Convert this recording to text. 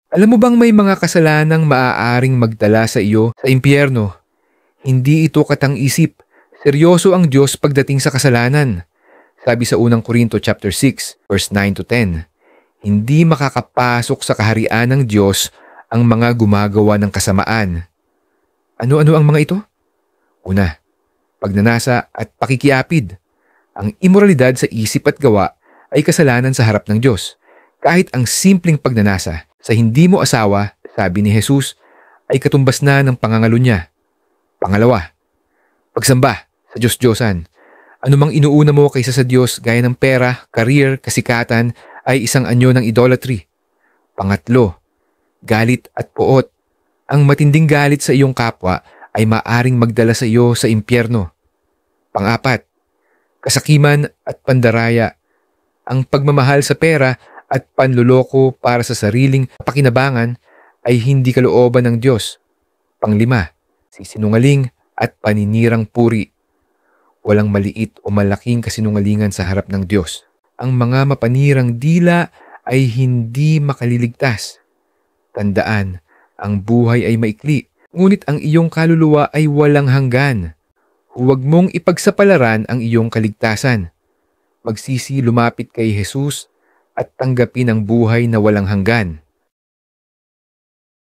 Alam mo bang may mga kasalanang maaaring magdala sa iyo sa impyerno? Hindi ito katang-isip. Seryoso ang Diyos pagdating sa kasalanan. Sabi sa unang Korinto chapter 6, verse 9 to 10, hindi makakapasok sa kaharian ng Diyos ang mga gumagawa ng kasamaan. Ano-ano ang mga ito? Una, pagnanasa at pakikiapid. Ang imoralidad sa isip at gawa ay kasalanan sa harap ng Diyos. Kahit ang simpleng pagnanasa sa hindi mo asawa, sabi ni Jesus, ay katumbas na ng pangangalo niya. Pangalawa, pagsamba sa Diyos-Diyosan. Anumang inuuna mo kaysa sa Diyos gaya ng pera, career, kasikatan ay isang anyo ng idolatry. Pangatlo, galit at poot. Ang matinding galit sa iyong kapwa ay maaring magdala sa iyo sa impyerno. Pang-apat, kasakiman at pandaraya. Ang pagmamahal sa pera at panluloko para sa sariling pakinabangan ay hindi kalooban ng Diyos. Panglima, sisinungaling at paninirang puri. Walang maliit o malaking kasinungalingan sa harap ng Diyos. Ang mga mapanirang dila ay hindi makaliligtas. Tandaan, ang buhay ay maikli, ngunit ang iyong kaluluwa ay walang hanggan. Huwag mong ipagsapalaran ang iyong kaligtasan. Magsisi lumapit kay Jesus at tanggapin ang buhay na walang hanggan.